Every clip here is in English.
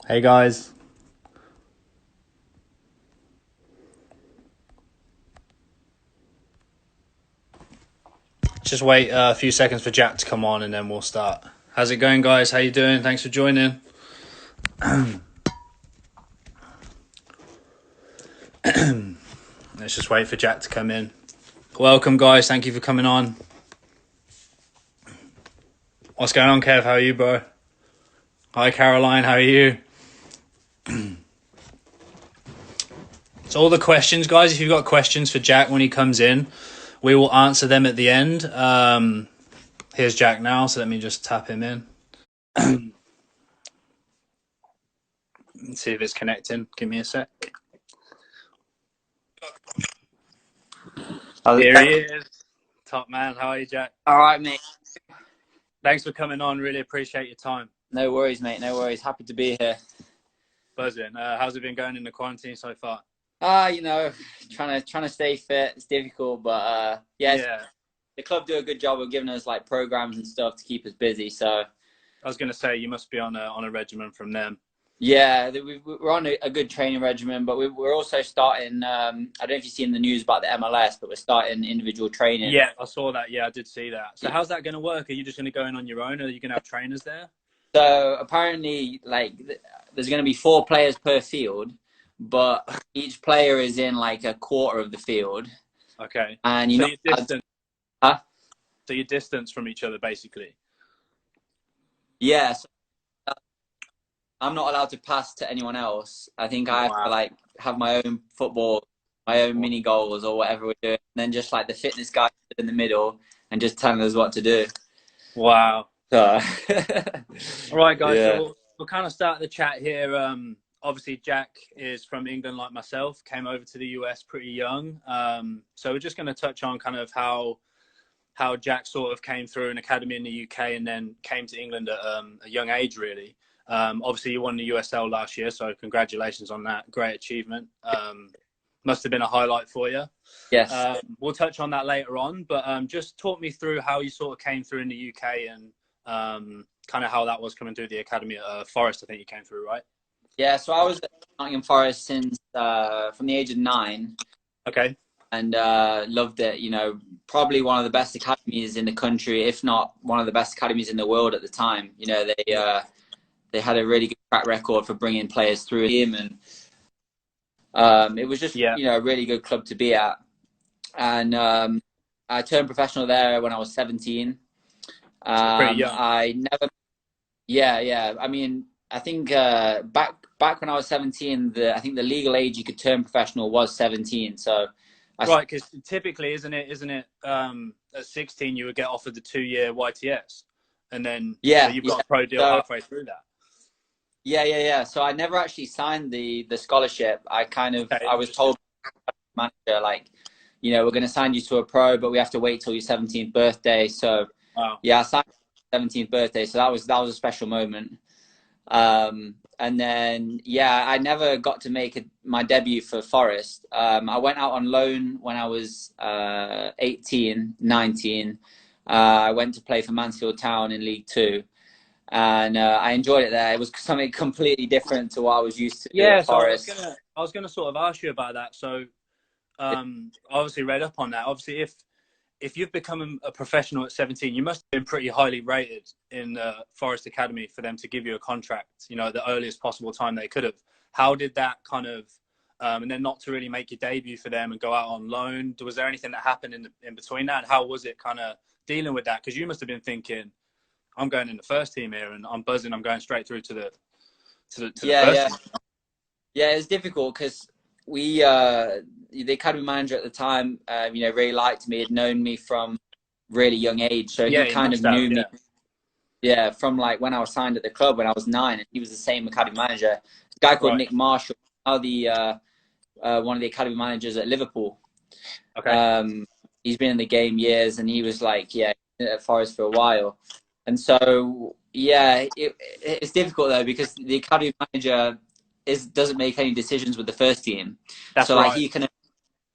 Hey guys. Just wait a few seconds for Jack to come on and then we'll start. How's it going, guys? How you doing? Thanks for joining. Let's just wait for Jack to come in. Welcome, guys. Thank you for coming on. What's going on, Kev? How are you, bro? Hi, Caroline. How are you? So all the questions, guys, if you've got questions for Jack when he comes in, we will answer them at the end. Here's Jack now, so let me just tap him in. Let's see if it's connecting. Give me a sec. Here he is. Top man. How are you, Jack? All right, mate. Thanks for coming on. Really appreciate your time. No worries, mate. No worries. Happy to be here. Buzzing. How's it been going in the quarantine so far? Trying to stay fit. It's difficult, but yeah. The club do a good job of giving us like programs and stuff to keep us busy. So I was going to say you must be on a regimen from them. Yeah, we're on a good training regimen, but we're also starting. I don't know if you've seen the news about the MLS, but we're starting individual training. Yeah, I saw that. Yeah, I did see that. So how's that going to work? Are you just going to go in on your own, or are you going to have trainers there? So apparently, like, there's going to be 4 players per field, but each player is in like a quarter of the field. Okay. And so you're distant. Huh? So you're distance from each other, basically. Yeah. So I'm not allowed to pass to anyone else. I think I have to like have my own football, my own mini goals or whatever we're doing. And then just like the fitness guy in the middle and just telling us what to do. Wow. So all right, guys. Yeah. So we'll kind of start the chat here. Obviously, Jack is from England like myself, came over to the US pretty young. So we're just going to touch on kind of how Jack sort of came through an academy in the UK and then came to England at a young age, really. Obviously, you won the USL last year, so congratulations on that. Great achievement. Must have been a highlight for you. Yes. We'll touch on that later on, but just talk me through how you sort of came through in the UK and kind of how that was coming through the academy at Forest. I think you came through, right? Yeah, so I was at Nottingham Forest since from the age of 9. Okay. And loved it. You know, probably one of the best academies in the country, if not one of the best academies in the world at the time. You know, they had a really good track record for bringing players through him, and it was just you know, a really good club to be at. And I turned professional there when I was 17. Pretty young. Yeah. I mean, I think back when I was 17, I think the legal age you could turn professional was 17. So. Right, because typically, isn't it? At 16, you would get offered the 2-year YTS, and then so you've got a pro deal halfway through that. Yeah. So I never actually signed the scholarship. I was told by the manager, like, you know, we're going to sign you to a pro, but we have to wait till your 17th birthday. So yeah, I signed 17th birthday. So that was a special moment. And then, yeah, I never got to make my debut for Forest. I went out on loan when I was 18, 19. I went to play for Mansfield Town in League Two. And I enjoyed it there. It was something completely different to what I was used to at Forest. So I was gonna sort of ask you about that. So obviously read up on that. Obviously, if you've become a professional at 17, you must have been pretty highly rated in the Forest Academy for them to give you a contract, you know, at the earliest possible time they could have. How did that kind of, and then not to really make your debut for them and go out on loan? Was there anything that happened in between that? And how was it kind of dealing with that? Because you must have been thinking, I'm going in the first team here and I'm buzzing, I'm going straight through to the first team. Yeah, it's difficult because the academy manager at the time, you know, really liked me, had known me from really young age. So he kind of knew me. Yeah, from like when I was signed at the club when I was 9, and he was the same academy manager. A guy called Nick Marshall, now one of the academy managers at Liverpool. Okay. He's been in the game years, and he was like, at Forest for a while. And so, yeah, it's difficult though because the academy manager doesn't make any decisions with the first team. Like he can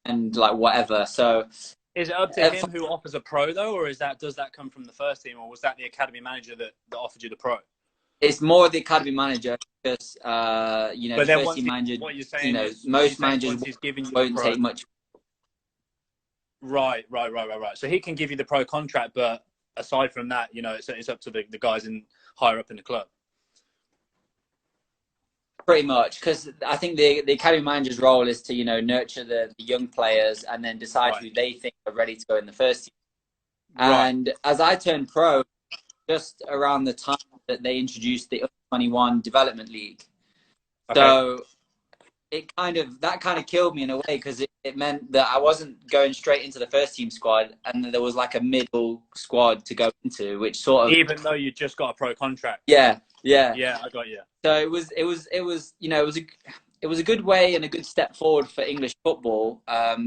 and like whatever. So is it up to him who offers a pro though, or does that come from the first team, or was that the academy manager that offered you the pro? It's more the academy manager because you know, But the then first team manager. what you're You saying know, is, most managers once he's giving you the won't pro, take much. right. So he can give you the pro contract, but aside from that, you know, it's up to the guys in higher up in the club. Pretty much, because I think the academy manager's role is to, you know, nurture the young players and then decide who they think are ready to go in the first team. And as I turned pro, just around the time that they introduced the Under-21 Development League, so that kind of killed me in a way, because it meant that I wasn't going straight into the first team squad, and there was like a middle squad to go into, which sort of, even though you just got a pro contract. Yeah, I got you. So it was you know, it was a good way and a good step forward for English football.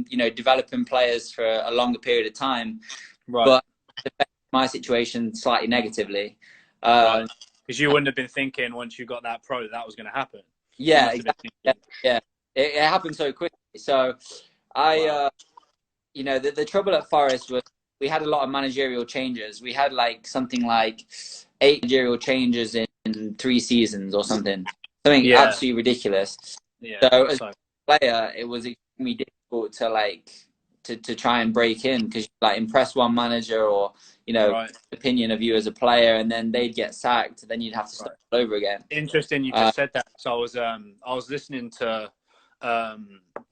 You know, developing players for a longer period of time, but it affected my situation slightly negatively. Because you wouldn't have been thinking once you got that pro that was going to happen. Yeah, exactly. Yeah. It happened so quickly. So you know, the trouble at Forest was we had a lot of managerial changes. We had like something like 8 managerial changes in 3 seasons or something. Something absolutely ridiculous. So as a player, it was extremely difficult to like to try and break in, because like impress one manager or, you know, opinion of you as a player, and then they'd get sacked. Then you'd have to start all over again. Interesting, you just said that. So I was listening to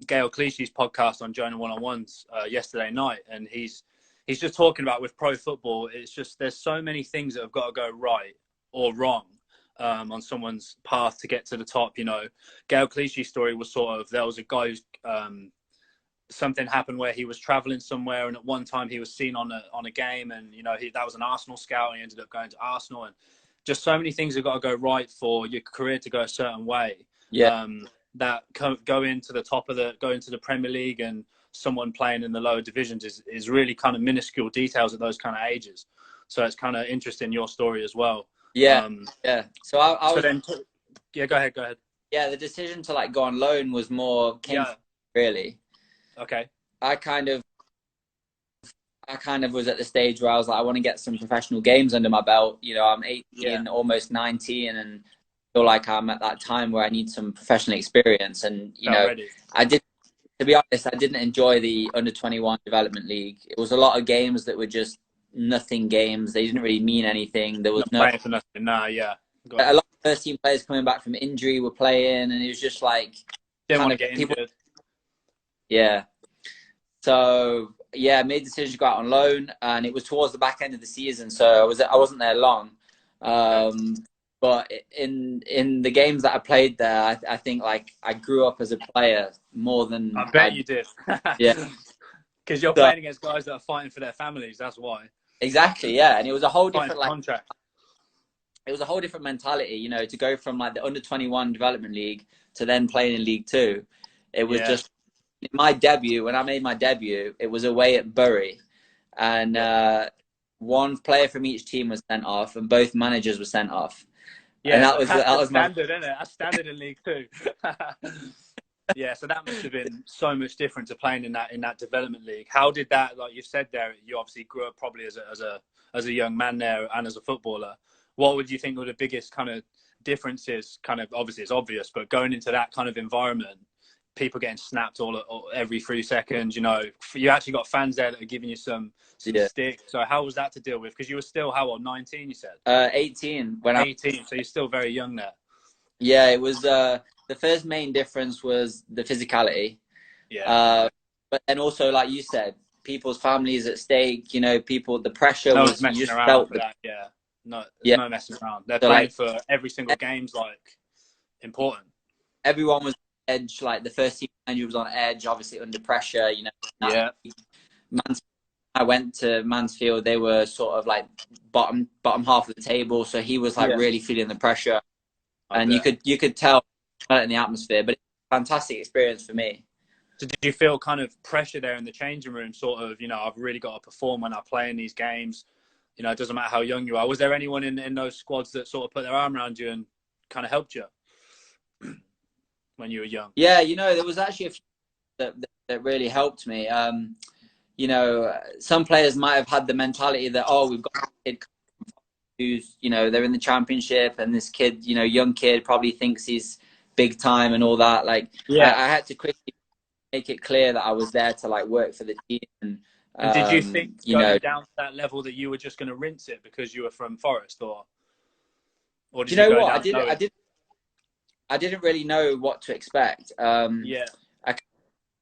Gail Clichy's podcast on Jonah One-on-Ones yesterday night, and he's just talking about with pro football, it's just there's so many things that have got to go right or wrong on someone's path to get to the top. You know, Gail Clichy's story was sort of, there was a guy who's something happened where he was traveling somewhere, and at one time he was seen on a game, and you know, that was an Arsenal scout, and he ended up going to Arsenal, and just so many things have got to go right for your career to go a certain way. That go into the Premier League, and someone playing in the lower divisions is really kind of minuscule details at those kind of ages. So it's kind of interesting, your story as well. So I was go ahead. The decision to like go on loan was more really. I kind of was at the stage where I was like, I want to get some professional games under my belt. You know, I'm 18, almost 19, and feel like I'm at that time where I need some professional experience. And, you know, to be honest, I didn't enjoy the Under-21 Development League. It was a lot of games that were just nothing games. They didn't really mean anything. There was playing for nothing. A lot of first team players coming back from injury were playing, and it was just like, didn't want to get injured. So I made the decision to go out on loan, and it was towards the back end of the season, so I wasn't there long. But in the games that I played there, I think like I grew up as a player more than I bet you did. Because you're playing against guys that are fighting for their families. That's why. Exactly. Yeah, and it was a whole different contract. It was a whole different mentality, you know, to go from like the Under-21 Development League to then playing in League Two. It was just my debut. When I made my debut, it was away at Bury, and one player from each team was sent off, and both managers were sent off. Yeah, and that was standard, isn't it? That's standard in League Two. So that must have been so much different to playing in that development league. How did that, like you said there, you obviously grew up probably as a young man there and as a footballer. What would you think were the biggest kind of differences? Kind of obviously it's obvious, but going into that kind of environment, people getting snapped every 3 seconds, you know, you actually got fans there that are giving you some stick. So how was that to deal with? Because you were still, how old, 19 you said? 18. 18, so you're still very young there. Yeah, it was, the first main difference was the physicality. But then also, like you said, people's families at stake, you know, the pressure was, you just felt that. No messing around. They're playing for every single game's like important. Everyone was on edge, like the first team manager was on edge, obviously under pressure, you know. I went to Mansfield, they were sort of like bottom half of the table, so he was like really feeling the pressure. And you could tell in the atmosphere, but it's a fantastic experience for me. So did you feel kind of pressure there in the changing room, sort of, you know, I've really got to perform when I play in these games? You know, it doesn't matter how young you are. Was there anyone in those squads that sort of put their arm around you and kind of helped you when you were young? Yeah, you know, there was actually a few that really helped me. You know, some players might have had the mentality that, we've got a kid who's, you know, they're in the championship, and this kid, you know, young kid probably thinks he's big time and all that. Like, I had to quickly make it clear that I was there to like work for the team. And did you think you going know, down to that level that you were just going to rinse it because you were from Forest, or did you know go what? down I didn't really know what to expect. Yeah.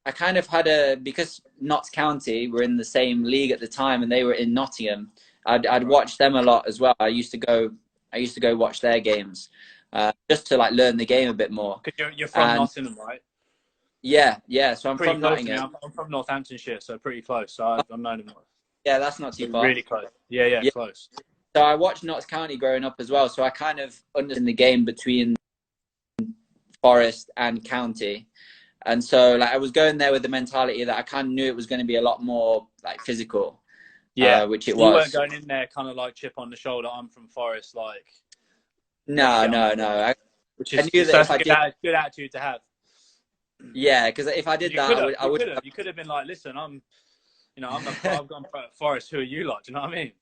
I kind of had because Notts County were in the same league at the time, and they were in Nottingham. I'd watch them a lot as well. I used to go watch their games, just to like learn the game a bit more. Because you're from Nottingham, right? Yeah. So I'm Pretty from close Nottingham. I'm from Northamptonshire, so pretty close. So I've known him. Yeah, that's not too far. Really close. Yeah, close. So I watched Notts County growing up as well. So I kind of understand the game between Forest and County. And so like I was going there with the mentality that I kind of knew it was going to be a lot more like physical. Yeah, which it was. You weren't going in there kind of like chip on the shoulder. I'm from Forest, like. No. Which is a good attitude to have. Yeah, because if I did that, I would. You could have been like, listen, I've gone for Forest. Who are you like? Do you know what I mean?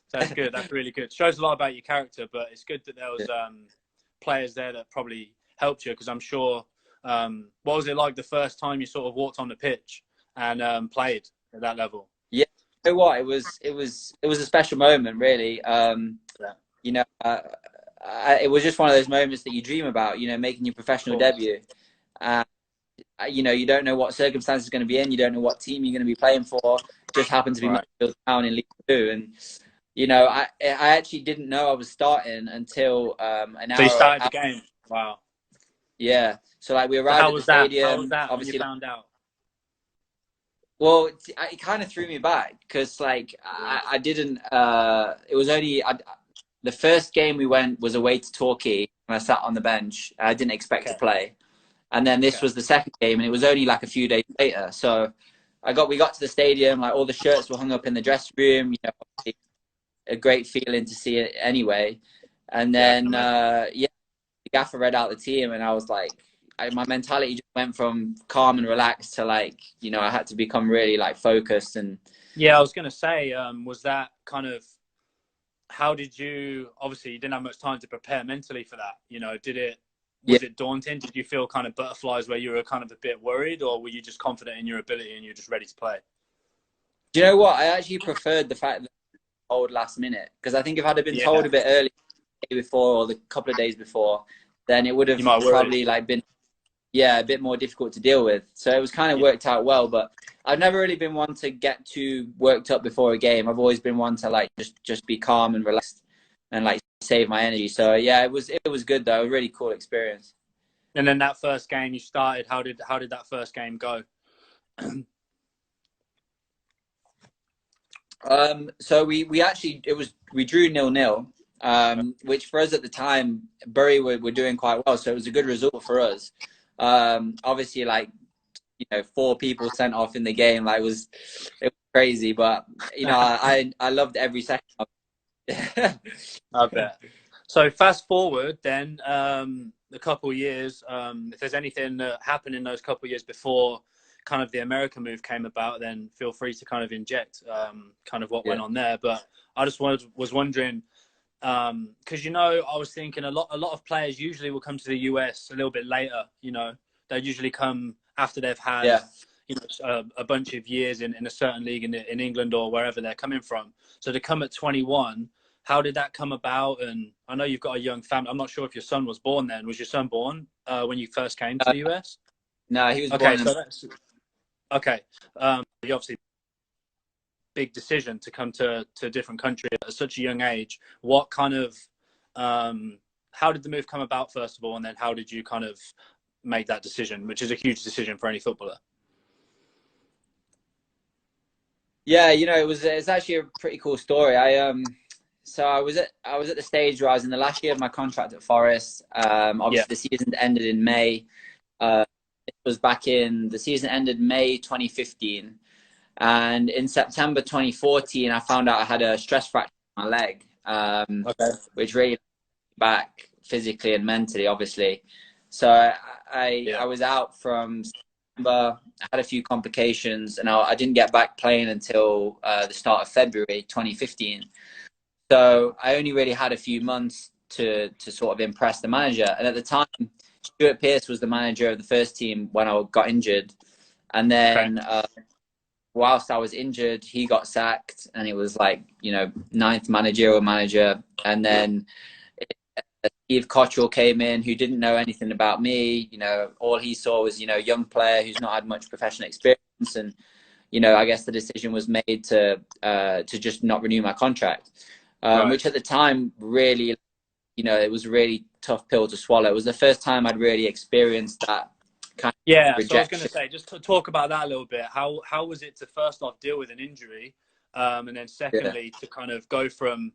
So that's good. That's really good. Shows a lot about your character, but it's good that there was players there that probably helped you, because I'm sure. What was it like the first time you sort of walked on the pitch and played at that level? Yeah, you know what? It was a special moment, really. You know, it was just one of those moments that you dream about. You know, making your professional debut. You know, you don't know what circumstances going to be in. You don't know what team you're going to be playing for. It just happened to be Mansfield Town in League Two, and you know, I actually didn't know I was starting until an hour. So you started the game. Wow. Yeah. So like we arrived at the stadium. How was that obviously, when you found out? Well, it kind of threw me back because like I didn't. It was only the first game we went was away to Torquay, and I sat on the bench. I didn't expect to play. And then this was the second game, and it was only like a few days later. So we got to the stadium, like all the shirts were hung up in the dressing room. You know, a great feeling to see it anyway. And then the gaffer read out the team, and I was like, my mentality just went from calm and relaxed to like, you know, I had to become really like focused. And yeah, I was gonna say, was that kind of, how did you? Obviously, you didn't have much time to prepare mentally for that. You know, was it daunting? Did you feel kind of butterflies where you were kind of a bit worried, or were you just confident in your ability and you're just ready to play? Do you know what? I actually preferred the fact that I was told last minute, because I think if I'd have been told a bit early, the day before or the couple of days before, then it would have probably like been a bit more difficult to deal with. So it was kind of worked out well, but I've never really been one to get too worked up before a game. I've always been one to like just be calm and relaxed and like save my energy. So yeah, it was good though. A really cool experience. And then that first game you started, how did that first game go? So we actually we drew 0-0, which for us at the time, Bury were doing quite well, so it was a good result for us. Obviously, like, you know, 4 people sent off in the game, like it was crazy, but you know, I loved every second of it. I bet. So fast forward then a couple of years, if there's anything that happened in those couple of years before kind of the America move came about, then feel free to kind of inject kind of what went on there. But I just was wondering, because, you know, I was thinking a lot of players usually will come to the US a little bit later. You know, they usually come after they've had you know, a bunch of years in a certain league in England or wherever they're coming from. So to come at 21, how did that come about? And I know you've got a young family. I'm not sure if your son was born then. Was your son born when you first came to the US? No, he was born. So that's okay. You obviously big decision to come to a different country at such a young age. What kind of how did the move come about, first of all, and then how did you kind of make that decision, which is a huge decision for any footballer? Yeah, you know, it's actually a pretty cool story. So I was at the stage where I was in the last year of my contract at Forest. Obviously the season ended in May. It was the season ended May 2015. And in September 2014, I found out I had a stress fracture in my leg, which really back physically and mentally, obviously. So I was out from September. I had a few complications, and I didn't get back playing until the start of February 2015. So I only really had a few months to sort of impress the manager. And at the time, Stuart Pearce was the manager of the first team when I got injured. And then whilst I was injured, he got sacked, and it was like, you know, ninth managerial manager. And then Steve Cottrell came in, who didn't know anything about me. You know, all he saw was, you know, young player who's not had much professional experience. And, you know, I guess the decision was made to just not renew my contract, which at the time really, you know, it was a really tough pill to swallow. It was the first time I'd really experienced that kind of rejection. So I was going to say, just to talk about that a little bit. How was it to first off deal with an injury, and then secondly to kind of go from,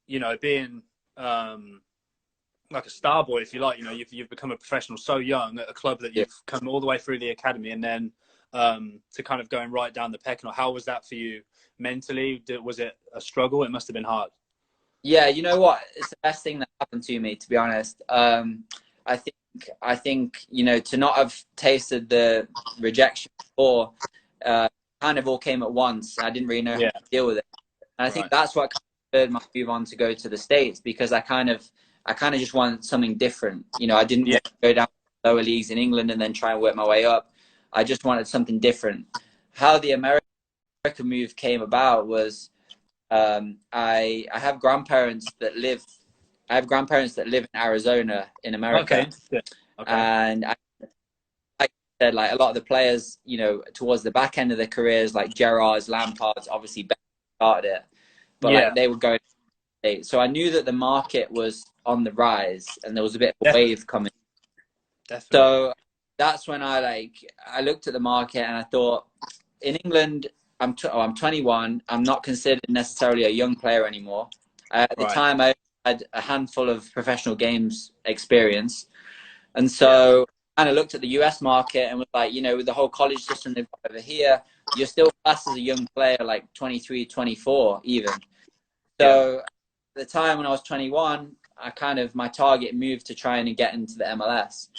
you know, being like a star boy, if you like, you know, you've become a professional so young at a club that you've come all the way through the academy, and then to kind of going right down the pecking order. How was that for you mentally? Was it a struggle? It must have been hard. Yeah, you know what? It's the best thing that happened to me, to be honest. I think, you know, to not have tasted the rejection before, kind of all came at once. I didn't really know how to deal with it. And I think that's what spurred my move on to go to the States, because I kind of just wanted something different. You know, I didn't want to go down to the lower leagues in England and then try and work my way up. I just wanted something different. How the American move came about was, I have grandparents that live in Arizona in America. And like I said, like a lot of the players, you know, towards the back end of their careers, like Gerrard's, Lampard's, obviously started it, but like they would go. So I knew that the market was on the rise and there was a bit of a wave coming. Definitely. So that's when I looked at the market and I thought, in England, I'm 21. I'm not considered necessarily a young player anymore. At the time, I had a handful of professional games experience. And so I kind of looked at the US market and was like, you know, with the whole college system they've got over here, you're still classed as a young player, like 23, 24 even. So at the time when I was 21, my target moved to trying to get into the MLS.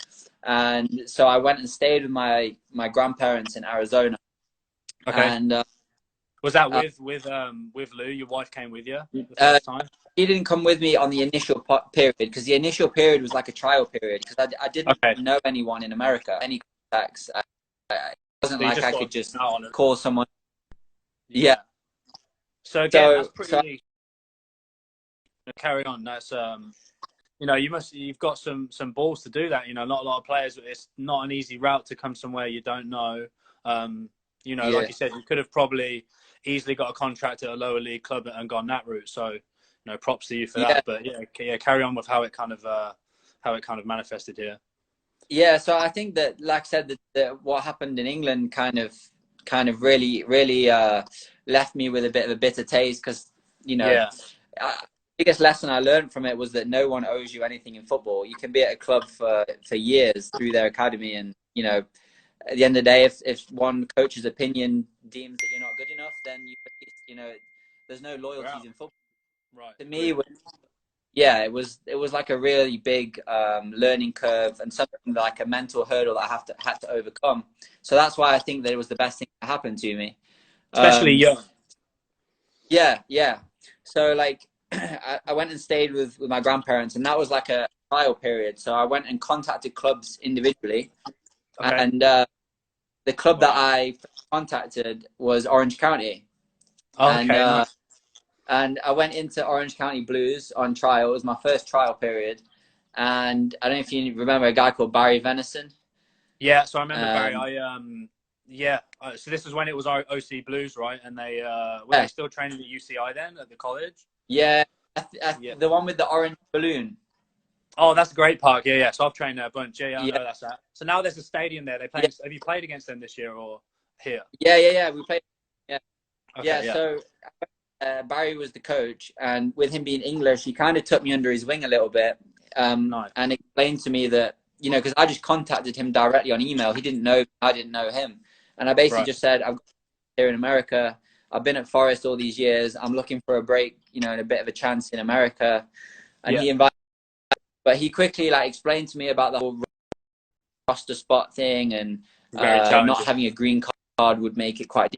And so I went and stayed with my grandparents in Arizona. And was that with Lou? Your wife came with you the first time? He didn't come with me on the initial period, because the initial period was like a trial period, because I didn't know anyone in America, any contacts. It wasn't like I could just call someone. Yeah. So again, that's pretty. Carry on. That's you know, you've got some balls to do that. You know, not a lot of players. It's not an easy route to come somewhere you don't know. You know, like you said, you could have probably easily got a contract at a lower league club and gone that route. So, you know, props to you for that. But carry on with how it kind of manifested here. Yeah, so I think that, like I said, that what happened in England kind of really left me with a bit of a bitter taste, because, you know, biggest lesson I learned from it was that no one owes you anything in football. You can be at a club for years through their academy, and, you know, at the end of the day, if one coach's opinion deems that you're not good enough, then you know, there's no loyalties in football. Right. To me, it was like a really big learning curve, and something like a mental hurdle that I had to overcome. So that's why I think that it was the best thing that happened to me, especially young. Yeah. So like, I went and stayed with my grandparents, and that was like a trial period. So I went and contacted clubs individually, and the club that I contacted was Orange County. Nice. And I went into Orange County Blues on trial. It was my first trial period. And I don't know if you remember a guy called Barry Venison. Yeah, so I remember Barry. So this was when it was OC Blues, right? And they were they still training at UCI then, at the college? Yeah, the one with the orange balloon. Oh, that's a great park. Yeah. So I've trained there a bunch. Yeah, I know that's that. So now there's a stadium there. Have you played against them this year or here? Yeah. We played. Yeah. So Barry was the coach, and with him being English, he kind of took me under his wing a little bit, nice. and explained to me that, you know, because I just contacted him directly on email. He didn't know, I didn't know him, and I basically just said, I'm here in America. I've been at Forest all these years. I'm looking for a break, you know, and a bit of a chance in America. And he invited, but he quickly explained to me about the whole roster spot thing, and not having a green card would make it quite.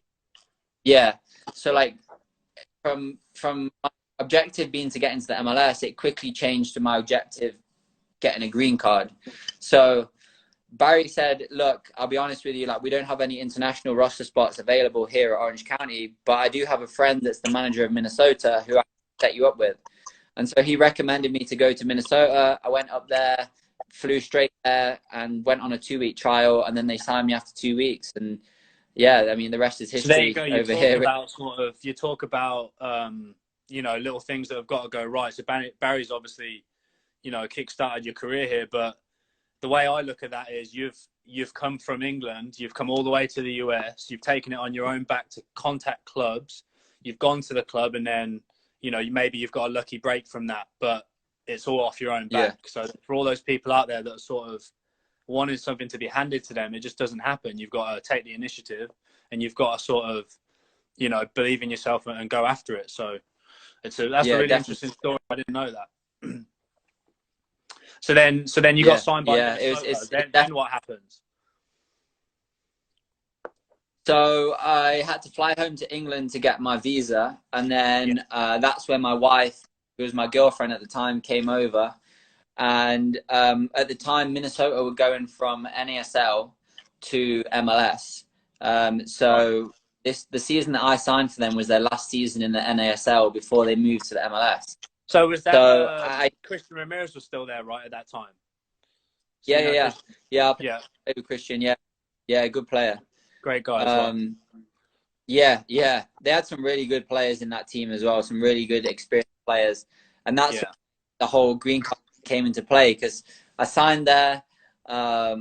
Yeah. So from objective being to get into the MLS, it quickly changed to my objective getting a green card. So Barry said, look, I'll be honest with you, like we don't have any international roster spots available here at Orange County, but I do have a friend that's the manager of Minnesota who I can set you up with. And so he recommended me to go to Minnesota. I went up there, flew straight there, and went on a 2-week trial, and then they signed me after 2 weeks. And yeah, I mean, the rest is history. So there you go. Over here. You talk about you know, little things that have got to go right. So Barry's obviously, you know, kick-started your career here, but the way I look at that is you've come from England, you've come all the way to the US, you've taken it on your own back to contact clubs, you've gone to the club, and then, you know, maybe you've got a lucky break from that, but it's all off your own back. Yeah. So for all those people out there that are sort of wanting something to be handed to them, it just doesn't happen. You've got to take the initiative, and you've got to sort of, you know, believe in yourself and go after it. So that's a really interesting story. I didn't know that. So then you got signed by Minnesota. Then what happens? So I had to fly home to England to get my visa, and then that's when my wife, who was my girlfriend at the time, came over. And at the time, Minnesota were going from NASL to MLS. The season that I signed for them was their last season in the NASL before they moved to the MLS. So was that Christian Ramirez was still there right at that time? So yeah. Christian, yeah, good player, great guy as well. Yeah, they had some really good players in that team as well, some really good experienced players, and that's when the whole green card came into play, because I signed there. I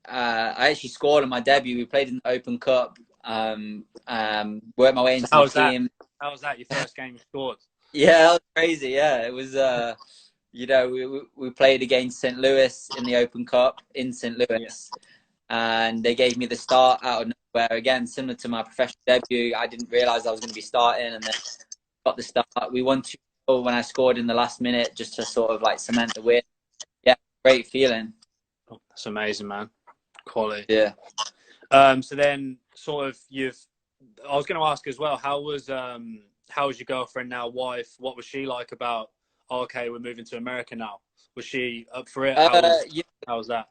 actually scored on my debut. We played in the Open Cup. Worked my way into the team. How was that? Your first game you scored? Yeah, that was crazy. Yeah, it was. You know, we played against St. Louis in the Open Cup in St. Louis, and they gave me the start out of nowhere. Again, similar to my professional debut, I didn't realize I was going to be starting, and then got the start. We won 2-0 when I scored in the last minute, just to sort of like cement the win. Yeah, great feeling. Oh, that's amazing, man. Quality. Yeah. So then, sort of, I was going to ask as well, how was your girlfriend, now wife? What was she like about? Oh, okay, we're moving to America now. Was she up for it? How was that?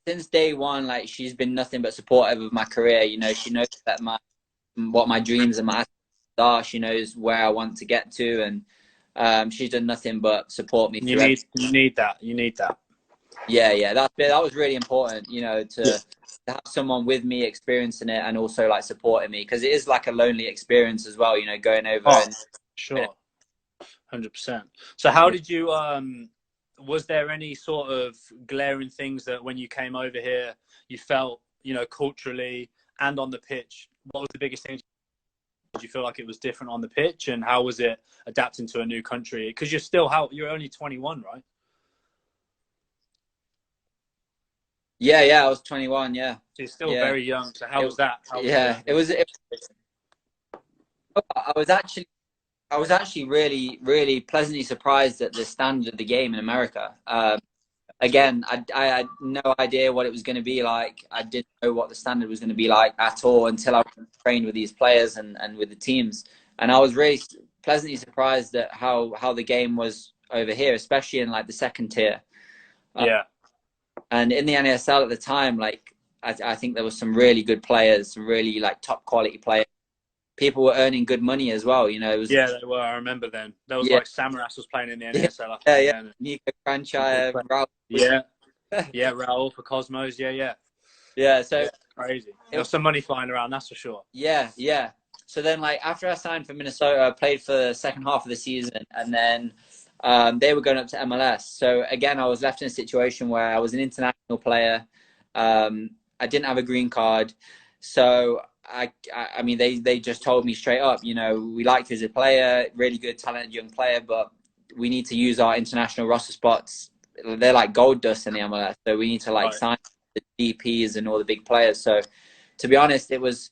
Since day one, like, she's been nothing but supportive of my career. You know, she knows that what my dreams and my aspirations are. She knows where I want to get to, and she's done nothing but support me. You need that. Yeah, that was really important. You know, to have someone with me experiencing it and also like supporting me, because it is like a lonely experience as well. You know, going over and sure. 100%. So how did you, was there any sort of glaring things that when you came over here, you felt, you know, culturally and on the pitch, what was the biggest thing? Did you feel like it was different on the pitch, and how was it adapting to a new country? Because you're only 21, right? Yeah, I was 21, yeah. So you're still very young. So how was that? I was actually really, really pleasantly surprised at the standard of the game in America. Again, I had no idea what it was going to be like. I didn't know what the standard was going to be like at all until I trained with these players and with the teams. And I was really pleasantly surprised at how the game was over here, especially in like the second tier. And in the NASL at the time, like, I think there was some really good players, some really like top quality players. People were earning good money as well, you know. It was, they were. I remember then. There was like Samaras was playing in the NASL. I think, Nico Kranjčar, Raul. Raul for Cosmos. Yeah, so crazy. There was some money flying around, that's for sure. Yeah. So then, like, after I signed for Minnesota, I played for the second half of the season, and then they were going up to MLS. So again, I was left in a situation where I was an international player. I didn't have a green card, so I mean, they just told me straight up, you know, we liked you as a player, really good, talented young player, but we need to use our international roster spots. They're like gold dust in the MLS, so we need to like sign the DPs and all the big players. So, to be honest, it was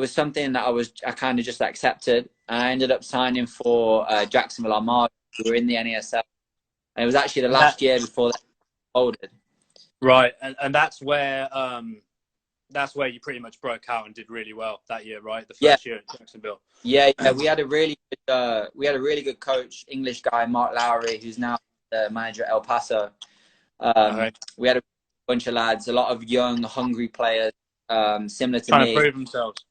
something that I kind of just accepted, and I ended up signing for Jacksonville Armada, who were in the NASL, and it was actually the last year before they folded. Right, and that's where that's where you pretty much broke out and did really well that year, right? The Yeah. first year at Jacksonville. Yeah, we had a really good coach, English guy, Mark Lowry, who's now the manager at El Paso. We had a bunch of lads, a lot of young, hungry players, similar to trying me. to prove themselves.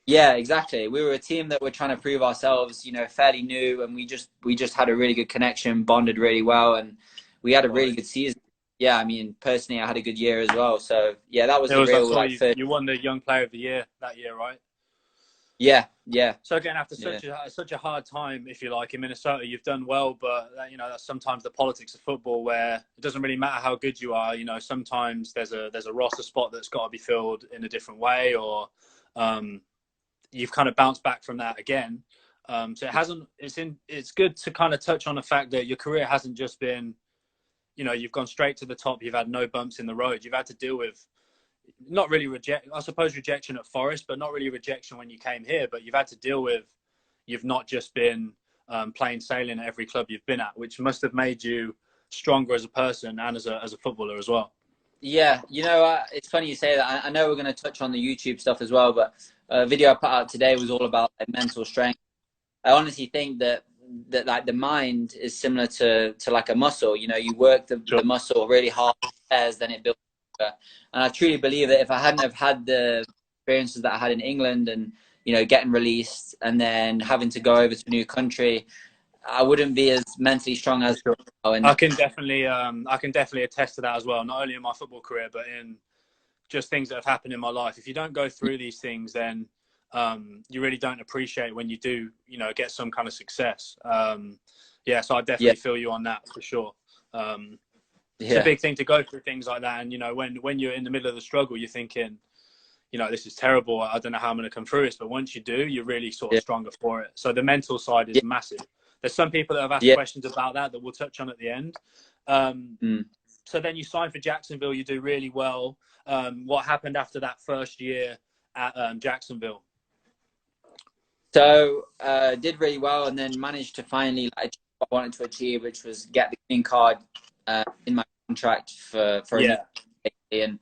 Yeah, exactly. We were a team that were trying to prove ourselves, you know, fairly new, and we just had a really good connection, bonded really well, and we had a really good season. Yeah, I mean, personally, I had a good year as well. So yeah, that was the real like. You won the Young Player of the Year that year, right? Yeah, yeah. So again, after such a hard time, if you like, in Minnesota, you've done well, but you know that's sometimes the politics of football, where it doesn't really matter how good you are. You know, sometimes there's a roster spot that's got to be filled in a different way, or you've kind of bounced back from that again. So it hasn't. It's good to kind of touch on the fact that your career hasn't just been, you know, you've gone straight to the top. You've had no bumps in the road. You've had to deal with not really rejection at Forest, but not really rejection when you came here. But you've had to deal with, you've not just been plain sailing at every club you've been at, which must have made you stronger as a person and as a footballer as well. Yeah, you know, it's funny you say that. I know we're going to touch on the YouTube stuff as well, but a video I put out today was all about like, mental strength. I honestly think that like the mind is similar to like a muscle. You know, you work the muscle really hard, then it builds. And I truly believe that if I hadn't have had the experiences that I had in England and, you know, getting released and then having to go over to a new country, I wouldn't be as mentally strong as. I can definitely attest to that as well. Not only in my football career, but in just things that have happened in my life. If you don't go through these things, then you really don't appreciate when you do, you know, get some kind of success. So I definitely feel you on that for sure. It's a big thing to go through things like that. And, you know, when you're in the middle of the struggle, you're thinking, you know, this is terrible. I don't know how I'm going to come through this. But once you do, you're really sort of stronger for it. So the mental side is massive. There's some people that have asked questions about that we'll touch on at the end. So then you sign for Jacksonville. You do really well. What happened after that first year at Jacksonville? So did really well, and then managed to finally achieve what I wanted to achieve, which was get the green card in my contract for and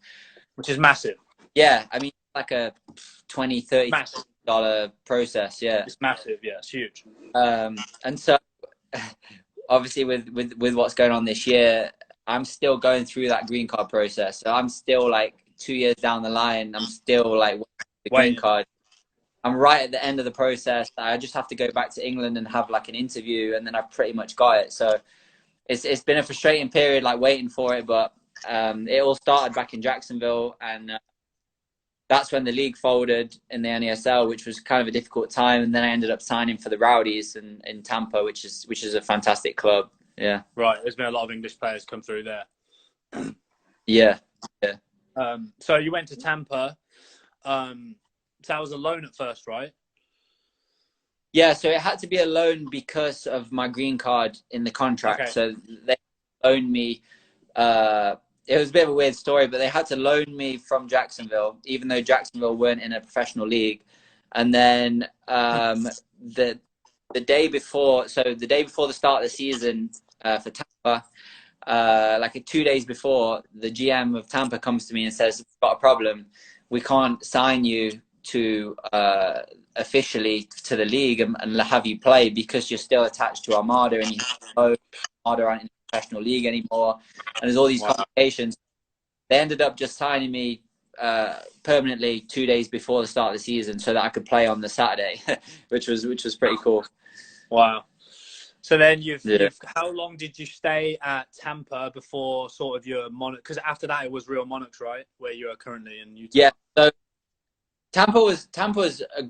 which is massive. Yeah, I mean, like a $20-30 process. Yeah, it's massive. Yeah, it's huge. And so obviously with what's going on this year, I'm still going through that green card process. So I'm still like 2 years down the line. I'm still like the green card. I'm right at the end of the process. I just have to go back to England and have like an interview, and then I've pretty much got it. So it's been a frustrating period, like waiting for it. But it all started back in Jacksonville, and that's when the league folded in the NASL, which was kind of a difficult time. And then I ended up signing for the Rowdies in Tampa, which is a fantastic club. Yeah. Right. There's been a lot of English players come through there. Yeah. So you went to Tampa. So that was a loan at first, right? Yeah, so it had to be a loan because of my green card in the contract. Okay. So they loaned me. It was a bit of a weird story, but they had to loan me from Jacksonville, even though Jacksonville weren't in a professional league. And then the day before the start of the season for Tampa, like 2 days before, the GM of Tampa comes to me and says, "We've got a problem. We can't sign you to officially to the league and have you play because you're still attached to Armada and Armada aren't in the professional league anymore." And there's all these complications. They ended up just signing me permanently 2 days before the start of the season so that I could play on the Saturday, which was pretty cool. Wow. So then how long did you stay at Tampa before sort of your Monarchs? Because after that it was Real Monarchs, right? Where you are currently in Utah. Yeah. So Tampa was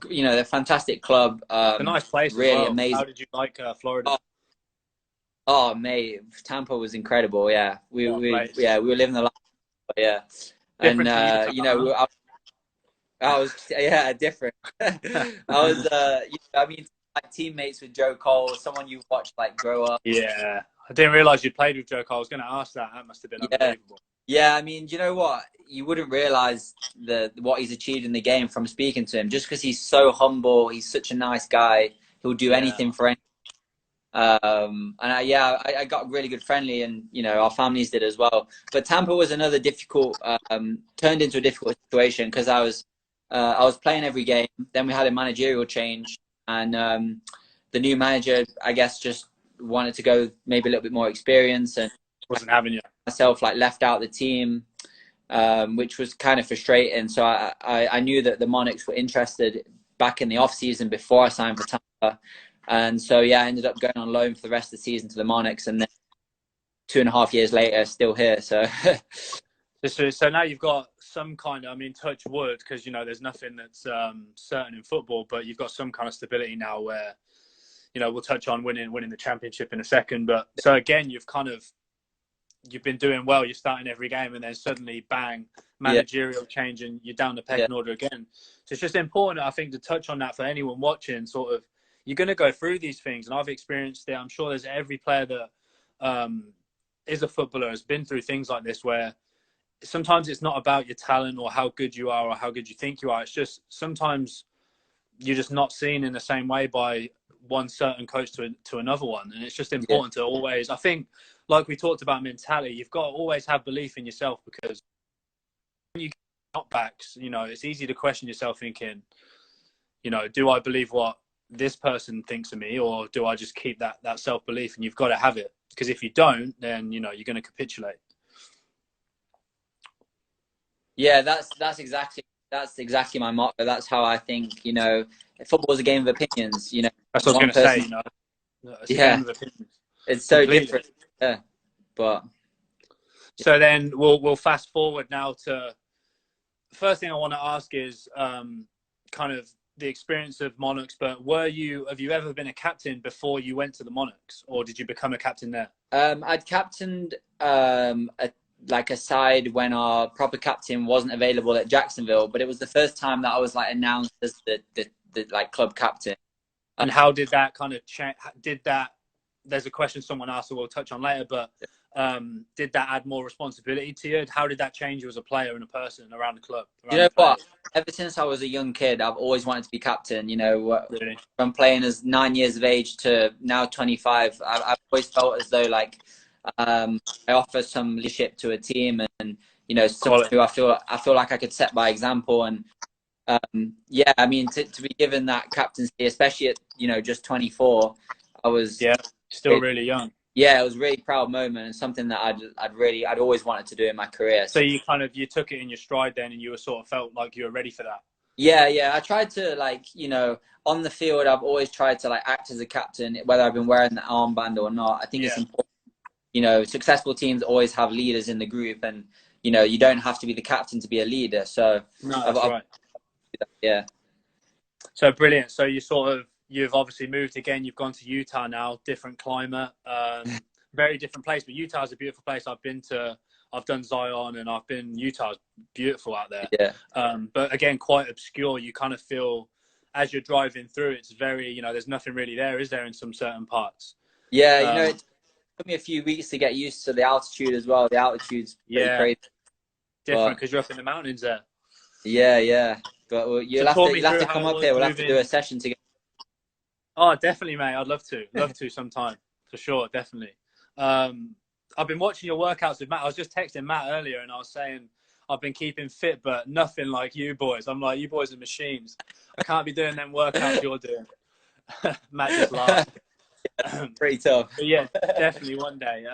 you know, a fantastic club. It's a nice place. Really amazing. How did you like Florida? Oh, mate, Tampa was incredible. Yeah, we were living the life. Yeah, different and you know, I was different. I was I mean, like teammates with Joe Cole, someone you watched like grow up. Yeah, I didn't realize you played with Joe Cole. I was going to ask that. That must have been unbelievable. Yeah, I mean, you know what? You wouldn't realize what he's achieved in the game from speaking to him, just because he's so humble. He's such a nice guy. He'll do anything for anyone. I got really good friendly, and you know, our families did as well. But Tampa was another difficult, turned into a difficult situation because I was playing every game. Then we had a managerial change, and the new manager, I guess, just wanted to go maybe a little bit more experience, and wasn't having you. Myself like left out the team, which was kind of frustrating. So I knew that the Monarchs were interested back in the off season before I signed for Tampa. And so, yeah, I ended up going on loan for the rest of the season to the Monarchs, and then 2.5 years later, still here. So, so now you've got some kind of, I mean, touch wood, because you know there's nothing that's certain in football, but you've got some kind of stability now where, you know, we'll touch on winning the championship in a second. But so again, you've been doing well. You're starting every game, and then suddenly, bang, managerial change, and you're down the pecking order again. So it's just important, I think, to touch on that for anyone watching. Sort of, you're going to go through these things, and I've experienced it. I'm sure there's every player that is a footballer has been through things like this, where sometimes it's not about your talent or how good you are or how good you think you are. It's just sometimes you're just not seen in the same way by one certain coach to another one. And it's just important to always, I think, like we talked about mentality, you've got to always have belief in yourself, because when you get knockbacks, you know, it's easy to question yourself thinking, you know, do I believe what this person thinks of me, or do I just keep that self-belief? And you've got to have it, because if you don't, then, you know, you're going to capitulate. Yeah, that's exactly my motto. That's how I think, you know, football is a game of opinions, you know. That's what I was going to say, you know. It's a game of opinions. It's so different. Yeah. But so then we'll fast forward now to the first thing I want to ask is kind of the experience of Monarchs. But have you ever been a captain before you went to the Monarchs, or did you become a captain there? I'd captained a side when our proper captain wasn't available at Jacksonville, but it was the first time that I was like announced as the like club captain. And how did that kind of change? There's a question someone asked that we'll touch on later, but did that add more responsibility to you? How did that change you as a player and a person around the club? You know what? Ever since I was a young kid, I've always wanted to be captain. You know, really? From playing as 9 years of age to now 25, I've always felt as though like I offer some leadership to a team, and you know, who I feel like I could set by example. And yeah, I mean, to be given that captaincy, especially at, you know, just 24, I was still really young. Yeah, it was a really proud moment, and something that I'd always wanted to do in my career. So you took it in your stride then, and you were sort of felt like you were ready for that. Yeah. I tried to, like, you know, on the field, I've always tried to like act as a captain, whether I've been wearing the armband or not. I think it's important. You know, successful teams always have leaders in the group, and you know, you don't have to be the captain to be a leader. So no, that's right. Yeah. So brilliant. So you've obviously moved again. You've gone to Utah now, different climate, very different place. But Utah is a beautiful place. I've done Zion, and Utah's beautiful out there. Yeah. But again, quite obscure. You kind of feel as you're driving through, it's very, you know, there's nothing really there, is there, in some certain parts? Yeah, you know, it took me a few weeks to get used to the altitude as well. The altitude's pretty crazy. Different because you're up in the mountains there. Yeah. But you'll have to come up here. We'll have to do a session together. Oh, definitely, mate. I'd love to sometime, for sure, definitely. I've been watching your workouts with Matt. I was just texting Matt earlier, and I was saying I've been keeping fit, but nothing like you boys. I'm like, you boys are machines. I can't be doing them workouts you're doing. Matt just laughed. Pretty tough. But yeah, definitely one day.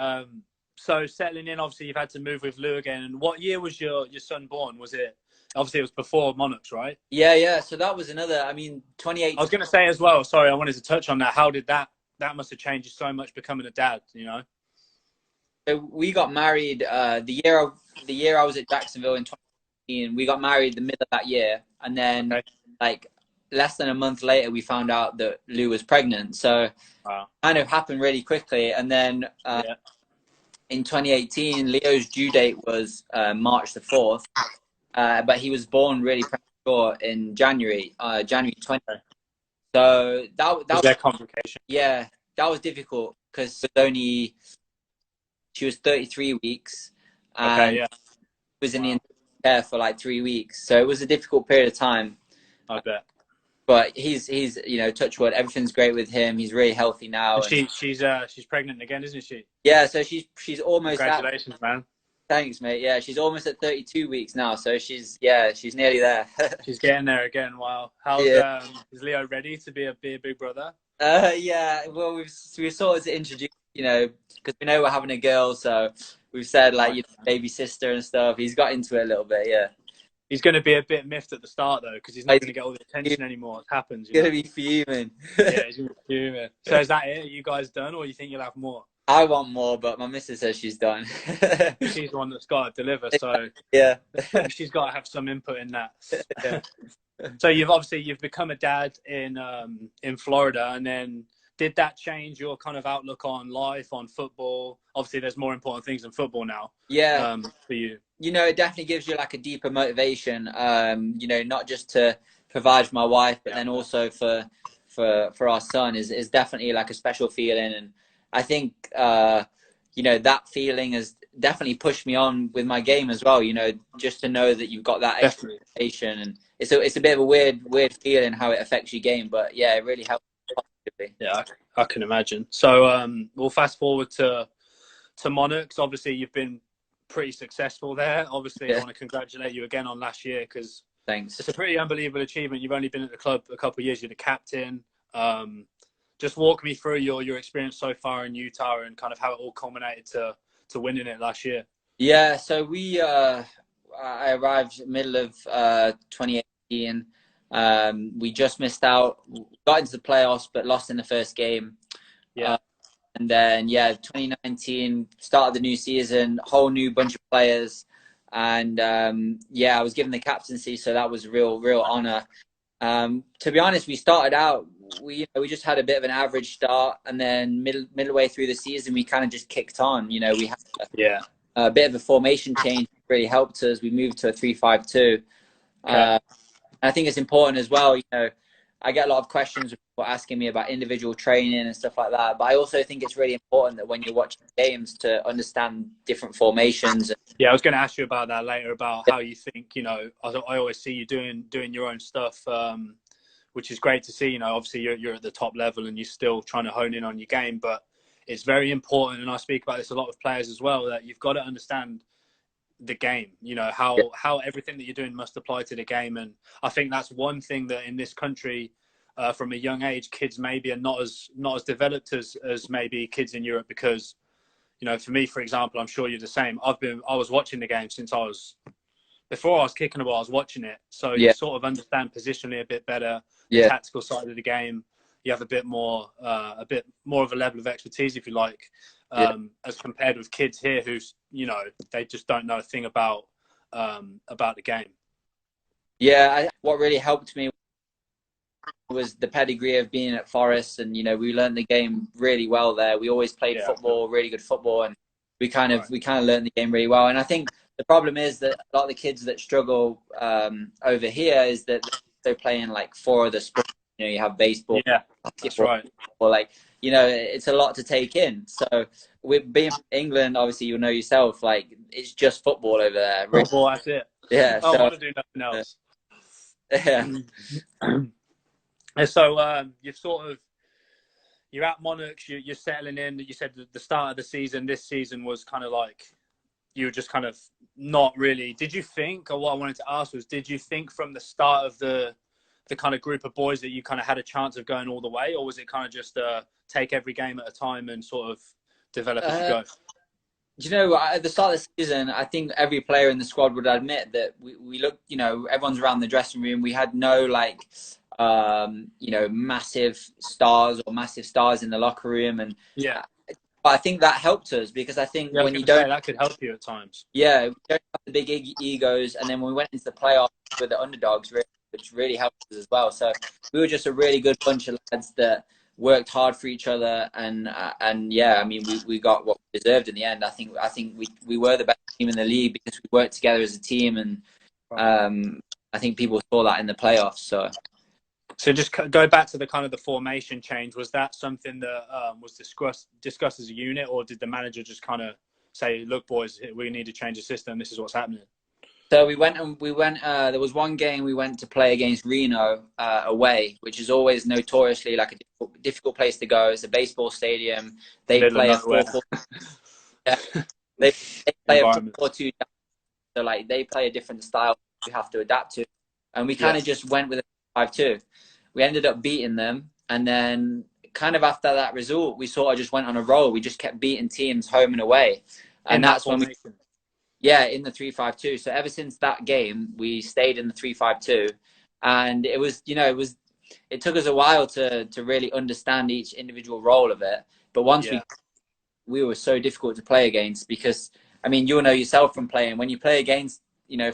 So settling in, obviously you've had to move with Lou again. And what year was your son born? Was it? Obviously, it was before Monarchs, right? Yeah. So that was another, I mean, 28. I was going to say as well, sorry, I wanted to touch on that. How did that must have changed you so much becoming a dad, you know? So we got married the year I was at Jacksonville in 2018. We got married the middle of that year. And then like less than a month later, we found out that Lou was pregnant. So kind of happened really quickly. And then in 2018, Leo's due date was March the 4th. But he was born really premature in January 20th. So that was their complication. Yeah, that was difficult because she was 33 weeks and was in the care for like 3 weeks. So it was a difficult period of time. I bet. but he's you know, touch wood, everything's great with him. He's really healthy now. And she's pregnant again, isn't she? Yeah, so she's almost Congratulations, man. Thanks, mate. Yeah, she's almost at 32 weeks now, so she's nearly there. She's getting there again. Wow. How's is Leo ready to be a big brother? Yeah. Well, we've sort of introduced, you know, because we know we're having a girl, so we've said like, you know, baby sister and stuff. He's got into it a little bit, yeah. He's going to be a bit miffed at the start though, because he's not going to get all the attention anymore. It happens. He's going to be fuming. Yeah, he's going to be fuming. So is that it? Are you guys done, or you think you'll have more? I want more, but my missus says she's done. She's the one that's got to deliver, so yeah, she's got to have some input in that. Yeah. So you've become a dad in Florida, and then did that change your kind of outlook on life, on football? Obviously, there's more important things than football now. Yeah, for you. You know, it definitely gives you like a deeper motivation. You know, not just to provide for my wife, but then also for our son is definitely like a special feeling. And I think, you know, that feeling has definitely pushed me on with my game as well, you know, just to know that you've got that expectation. And it's a bit of a weird feeling how it affects your game. But yeah, it really helps positively. Yeah, I can imagine. So we'll fast forward to Monarchs. Obviously, you've been pretty successful there. Obviously, I want to congratulate you again on last year, because thanks. It's a pretty unbelievable achievement. You've only been at the club a couple of years. You're the captain. Just walk me through your experience so far in Utah and kind of how it all culminated to winning it last year. Yeah, so I arrived middle of 2018. We just missed out, got into the playoffs, but lost in the first game. Yeah. And then, 2019, started the new season, whole new bunch of players. And, I was given the captaincy, so that was a real honor. To be honest, we started out, we just had a bit of an average start, and then midway through the season, we kind of just kicked on. You know, we had a bit of a formation change, really helped us. We moved to a 3-5-2. I think it's important as well. You know, I get a lot of questions with people asking me about individual training and stuff like that, but I also think it's really important that when you're watching games to understand different formations. Yeah, I was going to ask you about that later, about how you think, you know, I always see you doing your own stuff, which is great to see. You know, obviously you're at the top level and you're still trying to hone in on your game, but it's very important, and I speak about this a lot with players as well, that you've got to understand the game, you know, how everything that you're doing must apply to the game. And I think that's one thing that in this country, from a young age, kids maybe are not as developed as maybe kids in Europe, because, you know, for me, for example, I'm sure you're the same. I was watching the game since before I was kicking the ball, I was watching it. So you sort of understand positionally a bit better, the tactical side of the game. You have a bit more of a level of expertise, if you like, as compared with kids here who's, you know, they just don't know a thing about the game. Yeah, what really helped me was the pedigree of being at Forest, and you know, we learned the game really well there. We always played football, really good football, and we kind of learned the game really well. And I think the problem is that a lot of the kids that struggle over here is that they're playing like 4 other sports. You know, you have baseball, that's right, or like, you know, it's a lot to take in. So with being from England, obviously you'll know yourself, like it's just football over there. Football, that's it. Yeah, I want to do nothing else. And so you're at Monarchs, you're settling in. You said the start of the season, this season was kind of like, you were just kind of not really. Did you think, or what I wanted to ask was, did you think from the start of the kind of group of boys that you kind of had a chance of going all the way, or was it kind of just take every game at a time and sort of develop as you go? You know, at the start of the season, I think every player in the squad would admit that we looked, you know, everyone's around the dressing room. We had no like, you know, massive stars in the locker room, and I think that helped us, because I think when you don't, that could help you at times. Yeah, we don't have the big egos, and then when we went into the playoffs with the underdogs, which really helped us as well. So we were just a really good bunch of lads that worked hard for each other, and I mean, we got what we deserved in the end. I think we were the best team in the league because we worked together as a team, and I think people saw that in the playoffs. So just go back to the kind of the formation change. Was that something that was discussed as a unit, or did the manager just kind of say, "Look, boys, we need to change the system. This is what's happening"? So we went. There was one game we went to play against Reno away, which is always notoriously like a difficult place to go. It's a baseball stadium. They Middle of play a nowhere. 4-4. Yeah, they play a Environment. 4-4-2. So like they play a different style we have to adapt to, and we kind of just went with a 5-2. We ended up beating them, and then kind of after that result, we sort of just went on a roll. We just kept beating teams home and away, and that's when we. Yeah, in the 3-5-2. So ever since that game, we stayed in the 3-5-2, and it was, it took us a while to really understand each individual role of it. But once we were so difficult to play against, because I mean, you'll know yourself from playing, when you play against,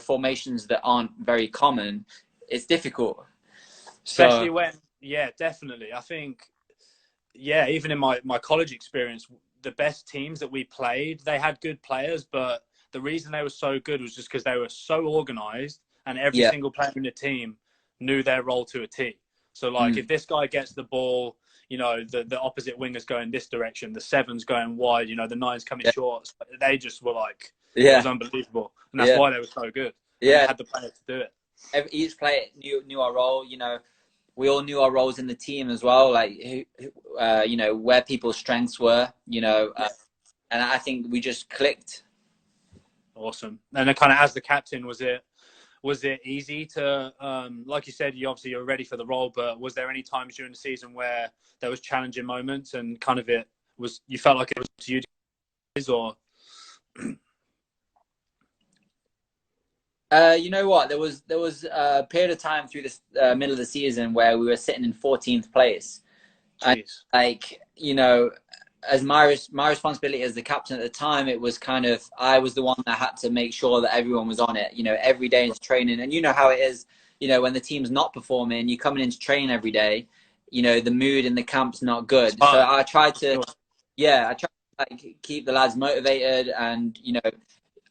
formations that aren't very common, it's difficult. Especially when, definitely. I think, even in my college experience, the best teams that we played, they had good players, but the reason they were so good was just because they were so organized, and every single player in the team knew their role to a T. So like, if this guy gets the ball, the opposite winger's going this direction, the 7's going wide, the 9's coming short. They just were like, it was unbelievable. And that's why they were so good. And they had the players to do it. Each player knew our role, we all knew our roles in the team as well, like where people's strengths were, and I think we just clicked. Awesome. And then kind of as the captain, was it easy to, like you said, you're ready for the role, but was there any times during the season where there was challenging moments and kind of you felt like it was to you guys, or? You know what? There was a period of time through this middle of the season where we were sitting in 14th place. And, as my responsibility as the captain at the time, it was kind of, I was the one that had to make sure that everyone was on it, every day into training. And you know how it is, when the team's not performing, you're coming in to train every day, the mood in the camp's not good. So I tried to, keep the lads motivated. And,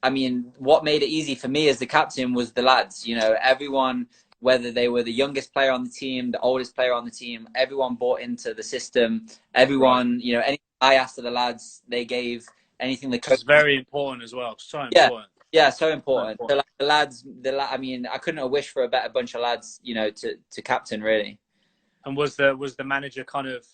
I mean, what made it easy for me as the captain was the lads, everyone, whether they were the youngest player on the team, the oldest player on the team, everyone bought into the system. Everyone, anything I asked of the lads, they gave. Anything the coach. It's very important as well. So important. Yeah, so important. So, like, the lads, I mean, I couldn't have wished for a better bunch of lads, to captain, really. And was the manager kind of,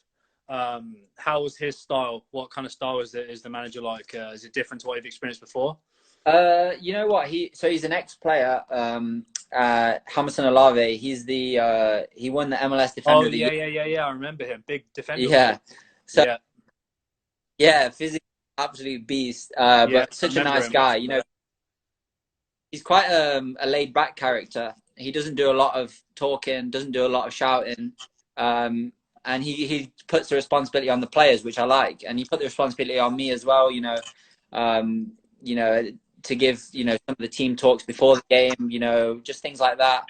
how was his style? What kind of style is the manager like? Is it different to what you've experienced before? You know what? He's an ex-player, Hamilton Olave. He's he won the MLS Defender of the Year. Yeah. I remember him. Big defender. Yeah. So, physically absolute beast. But such a nice guy. He's quite a laid-back character. He doesn't do a lot of talking, doesn't do a lot of shouting, and he puts the responsibility on the players, which I like, and he put the responsibility on me as well. To give, some of the team talks before the game, just things like that.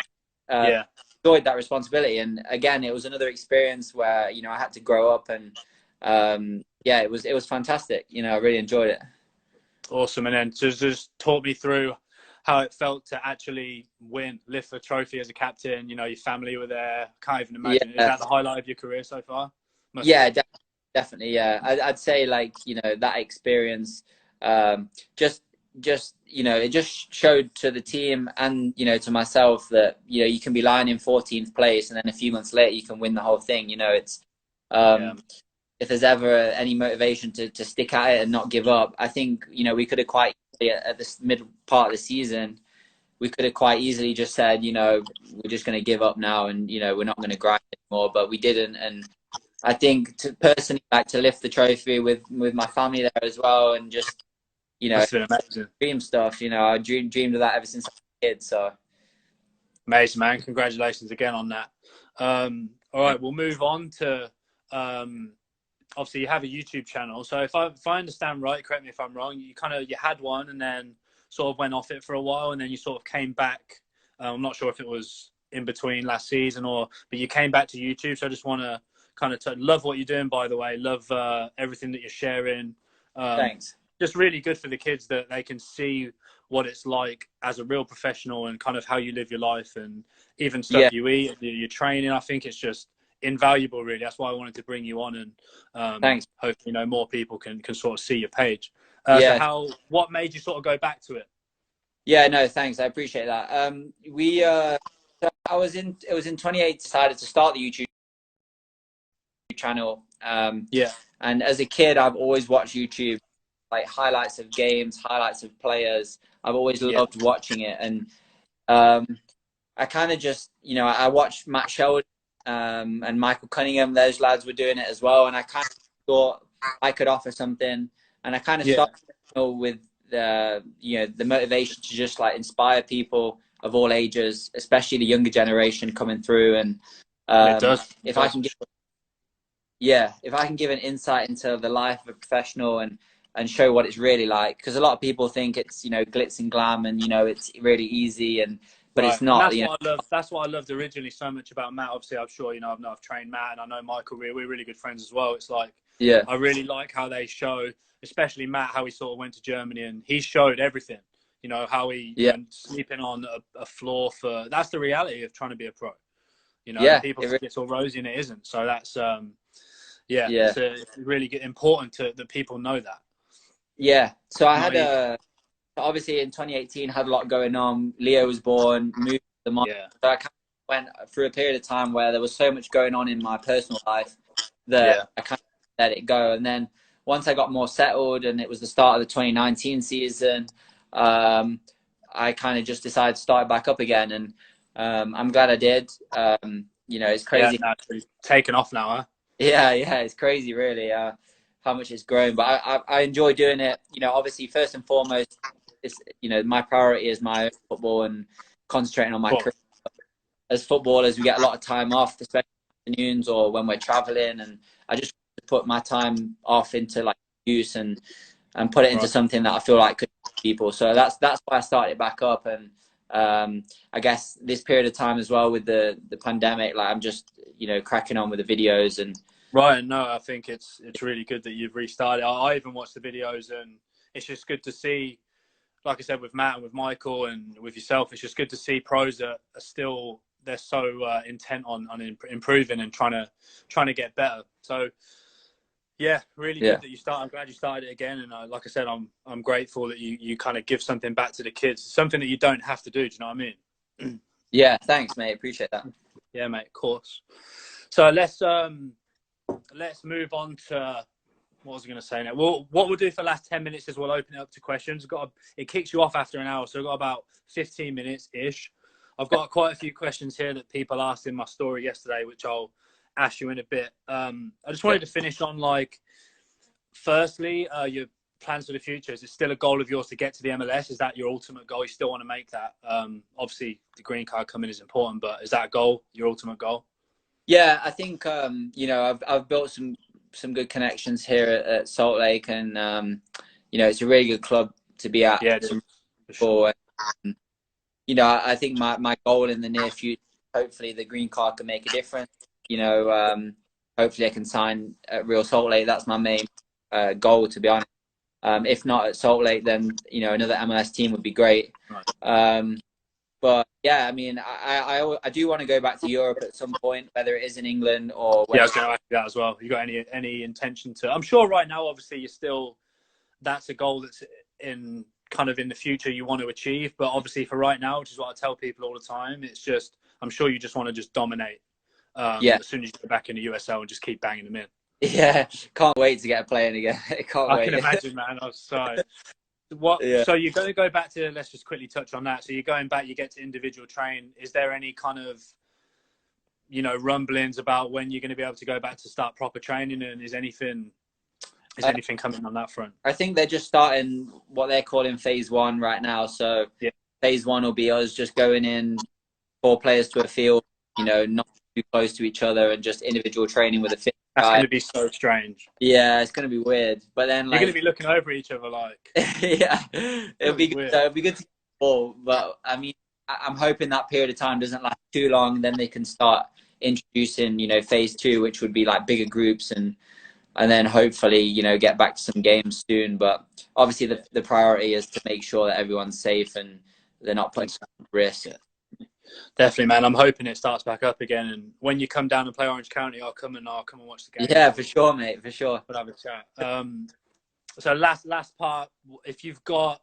Enjoyed that responsibility. And again, it was another experience where, I had to grow up, and it was fantastic. I really enjoyed it. Awesome. And then just talk me through how it felt to actually lift the trophy as a captain. Your family were there. Can't even imagine. Is that the highlight of your career so far? Definitely. Yeah. I'd say, like, that experience, it just showed to the team and, to myself that, you can be lying in 14th place and then a few months later you can win the whole thing. It's, if there's ever any motivation to stick at it and not give up, I think, we could have quite, at this middle part of the season, we could have quite easily just said, we're just going to give up now and, we're not going to grind anymore, but we didn't. And I think personally, like, to lift the trophy with my family there as well, and just, that's been amazing. Dream stuff, I dreamed of that ever since I was a kid. So amazing, man. Congratulations again on that. All right, we'll move on to, obviously you have a YouTube channel. So if I understand right, correct me if I'm wrong, you had one and then sort of went off it for a while, and then you sort of came back. I'm not sure if it was in between last season but you came back to YouTube. So I just want to kind of love what you're doing, by the way. Love everything that you're sharing. Thanks. Just really good for the kids that they can see what it's like as a real professional and kind of how you live your life, and even stuff you eat, your training. I think it's just invaluable, really. That's why I wanted to bring you on, and thanks. Hopefully, more people can sort of see your page. So what made you sort of go back to it? Yeah, no, thanks. I appreciate that. So it was in 2018, decided to start the YouTube channel. Yeah, And as a kid, I've always watched YouTube, like highlights of games, highlights of players. I've always yeah, loved watching it. And um, I kind of just, I watched Matt Sheldon and Michael Cunningham. Those lads were doing it as well. And I kind of thought I could offer something. And I kind of yeah. started with the motivation to just like inspire people of all ages, especially the younger generation coming through. And It does. It if I does. can give yeah, if I can give an insight into the life of a professional and show what it's really like, because a lot of people think it's glitz and glam and it's really easy, but Right, it's and not. that's what I love. That's what I loved originally so much about Matt. Obviously, I'm sure I've trained Matt, and I know Michael. We're really good friends as well. It's like Yeah, I really like how they show, especially Matt, how he sort of went to Germany and he showed everything. How he yeah, sleeping on a floor for. That's the reality of trying to be a pro. And yeah, people it really, think it's all rosy and it isn't. So that's yeah, yeah, it's really important that people know that. yeah. So I It's not had easy. obviously in 2018 had a lot going on. Leo was born, moved to the Monarchs. Yeah, So I kind of went through a period of time where there was so much going on in my personal life yeah, that I kind of let it go. And then once I got more settled and it was the start of the 2019 season, I kind of just decided to start back up again. And I'm glad I did. It's yeah. crazy. Naturally taken off now, huh? Yeah, yeah, it's crazy, really, how much it's grown. But I enjoy doing it. Obviously, first and foremost, it's my priority is my own football and concentrating on my Cool. career. As footballers, we get a lot of time off, especially afternoons or when we're traveling, and I just put my time off into like use and put it into Right. something that I feel like could help people. So that's why I started back up. And I guess this period of time as well with the pandemic, like I'm just cracking on with the videos and Right, no, I think it's really good that you've restarted. I even watched the videos, and it's just good to see, like I said, with Matt and with Michael and with yourself. It's just good to see pros that are still they're so intent on improving and trying to get better. So yeah, really yeah. good that you start. I'm glad you started it again, and like I said, I'm grateful that you kind of give something back to the kids, something that you don't have to do. Do you know what I mean? Yeah, thanks, mate. Appreciate that. Yeah, mate, of course. So let's move on to what was I going to say now? Well, what we'll do for the last 10 minutes is we'll open it up to questions. It kicks you off after an hour, so we've got about 15 minutes ish. I've got quite a few questions here that people asked in my story yesterday, which I'll ask you in a bit. I just Yeah. wanted to finish on firstly, your plans for the future. Is it still a goal of yours to get to the MLS? Is that your ultimate goal? You still want to make that? Obviously, the green card coming is important, but is that a goal, your ultimate goal? Yeah, I think I've built some good connections here at Salt Lake, and it's a really good club to be at. Yeah, it is, for sure. And, I think my goal in the near future, hopefully, the green card can make a difference. Hopefully, I can sign at Real Salt Lake. That's my main goal, to be honest. If not at Salt Lake, then another MLS team would be great. Right. But yeah, I mean, I do want to go back to Europe at some point, whether it is in England or Yeah, I whether. was going to ask you that as well. You got any intention to? I'm sure right now, obviously, you're still. That's a goal that's in kind of in the future you want to achieve. But obviously, for right now, which is what I tell people all the time, it's just I'm sure you just want to just dominate Yeah, as soon as you get back in the USL and just keep banging them in. yeah, can't wait to get playing again. Can't I can wait. imagine, man. I'm sorry. What? Yeah. So you're going to go back to? Let's just quickly touch on that. So you're going back. You get to individual train. Is there any kind of rumblings about when you're going to be able to go back to start proper training? And is anything coming on that front? I think they're just starting what they're calling phase one right now. So Yeah, phase one will be us just going in, 4 players to a field, not too close to each other, and just individual training with a fit that's going guy. to be so strange. Yeah, it's gonna be weird. But then You're going to like, be looking over each other like yeah, it'll be good. weird. It'll be good to get the ball. But I mean, I'm hoping that period of time doesn't last too long. Then they can start introducing, phase two, which would be like bigger groups and then hopefully, get back to some games soon. But obviously the priority is to make sure that everyone's safe and they're not putting at risk. Definitely, man. I'm hoping it starts back up again. And when you come down and play Orange County, I'll come and watch the game. Yeah, for sure, mate, for sure. We'll have a chat. So last part, if you've got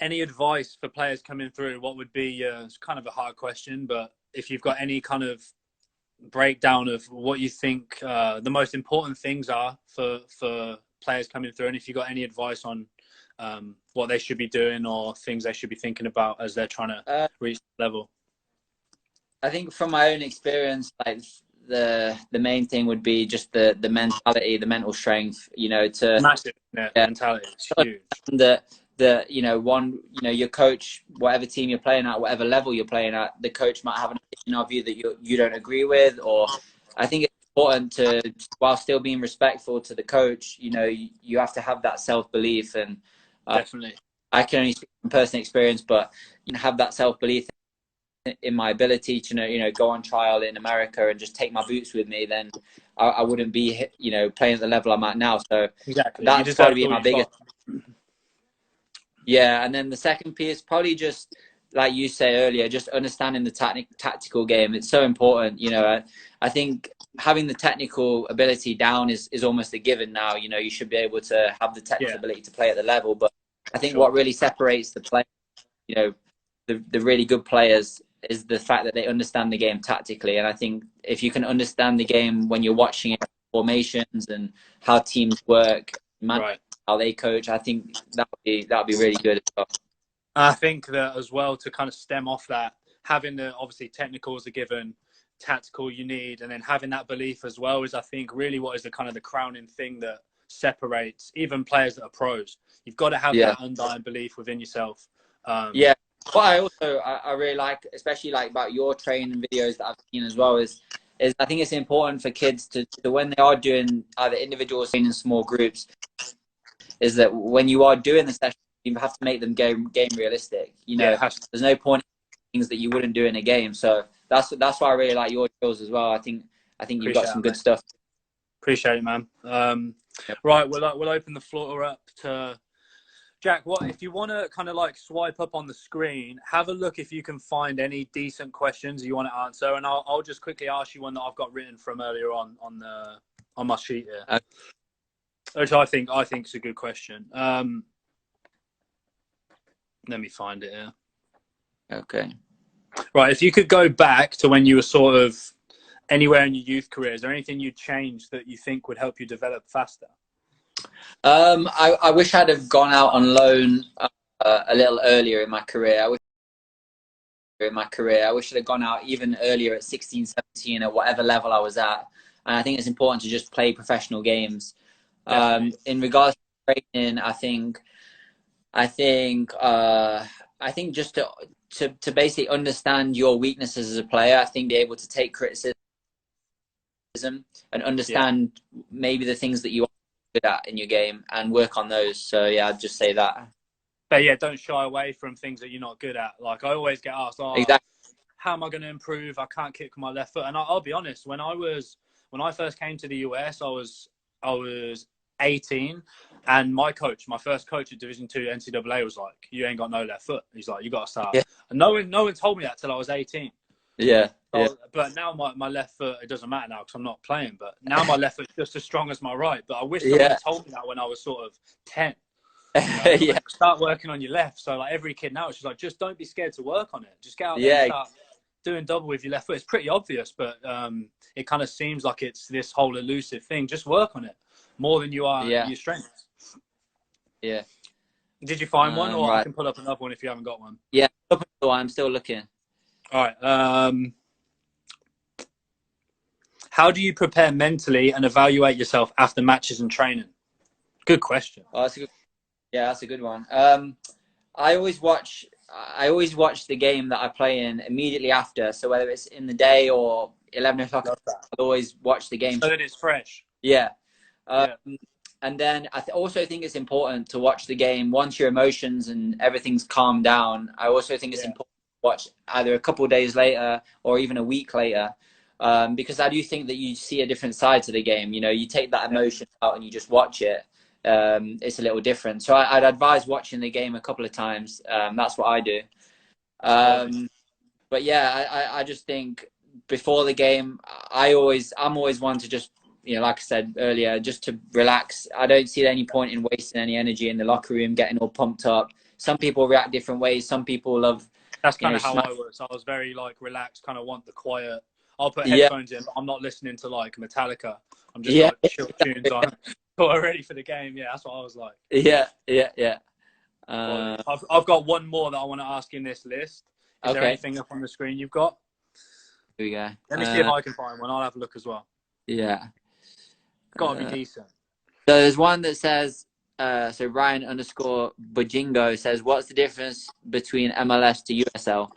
any advice for players coming through? What would be, it's kind of a hard question, but if you've got any kind of breakdown of what you think the most important things are for players coming through, and if you've got any advice on what they should be doing or things they should be thinking about as they're trying to reach the level. I think from my own experience, like the main thing would be just the mentality, the mental strength, you know, to massive mentality. It's huge. The you know, your coach, whatever team you're playing at, whatever level you're playing at, the coach might have an opinion of you that you don't agree with, or I think it's important to, while still being respectful to the coach, you know, you have to have that self-belief, and definitely, I can only speak from personal experience, but you know, have that self-belief in my ability to, you know, go on trial in America and just take my boots with me, then I wouldn't be, you know, playing at the level I'm at now. So exactly, that's probably my biggest. Yeah, and then the second piece, probably just like you say earlier, just understanding the tactical game. It's so important. You know, I think having the technical ability down is almost a given now. You know, you should be able to have the technical ability to play at the level. But I think what really separates the play, you know, the really good players is the fact that they understand the game tactically. And I think if you can understand the game when you're watching it, formations and how teams work, how they coach, I think that would be really good as well. I think that as well, to kind of stem off that, having the obviously technical is a given, tactical you need, and then having that belief as well is, I think, really what is the kind of the crowning thing that separates even players that are pros. You've got to have that undying belief within yourself. What I really like, especially like about your training videos that I've seen as well, is I think it's important for kids to when they are doing either individual training in small groups, is that when you are doing the session, you have to make them game realistic. You know, there's no point in things that you wouldn't do in a game. So that's why I really like your drills as well. I think you've got some good stuff. Appreciate it, man. Right, we'll open the floor up to Jack. What if you want to kind of like swipe up on the screen, have a look if you can find any decent questions you want to answer, and I'll just quickly ask you one that I've got written from earlier on my sheet here, which I think is a good question. Let me find it here. Okay. Right, if you could go back to when you were sort of anywhere in your youth career, is there anything you'd change that you think would help you develop faster? I wish I'd have gone out on loan a little earlier in my career. I wish I'd have gone out even earlier at 16, 17, at whatever level I was at. And I think it's important to just play professional games. In regards to training, I think just to basically understand your weaknesses as a player. I think be able to take criticism and understand maybe the things that you are good at in your game and work on those. So yeah, I'd just say that. But yeah, don't shy away from things that you're not good at. Like I always get asked, exactly, how am I going to improve? I can't kick with my left foot. And I'll be honest, when I first came to the US, I was 18, and my first coach at Division 2 NCAA was like, "You ain't got no left foot." He's like, "You got to start." And no one told me that till I was 18. But now my left foot, it doesn't matter now because I'm not playing. But now my left foot's just as strong as my right. But I wish someone told me that when I was sort of 10. Start working on your left. So like every kid now, it's just like, just don't be scared to work on it. Just get out there and start doing double with your left foot. It's pretty obvious, but it kind of seems like it's this whole elusive thing. Just work on it more than you are your strengths. Yeah. Did you find one, or I can pull up another one if you haven't got one? Yeah, I'm still looking. All right. How do you prepare mentally and evaluate yourself after matches and training? Good question. Oh, that's a good one. I always watch the game that I play in immediately after. So whether it's in the day or 11 o'clock, I always watch the game. So that it's fresh. Yeah. And then I also think it's important to watch the game once your emotions and everything's calmed down. I also think it's important to watch either a couple of days later or even a week later, because I do think that you see a different side to the game. You know, you take that emotion out and you just watch it. It's a little different. So I'd advise watching the game a couple of times. That's what I do. But yeah, I just think before the game, I'm always one to just, you know, like I said earlier, just to relax. I don't see any point in wasting any energy in the locker room, getting all pumped up, some people react different ways. Some people love. That's kind of how I was. I was very like relaxed, kind of want the quiet. I'll put Yeah. headphones in, but I'm not listening to like Metallica. I'm just like chill tunes on. But I'm ready for the game. Yeah, that's what I was like. Yeah. I've got one more that I want to ask in this list. Is there anything up on the screen you've got? Here we go. Let me see if I can find one. I'll have a look as well. Yeah. Got to be decent. So there's one that says, so Ryan_Bujingo says, what's the difference between MLS to USL?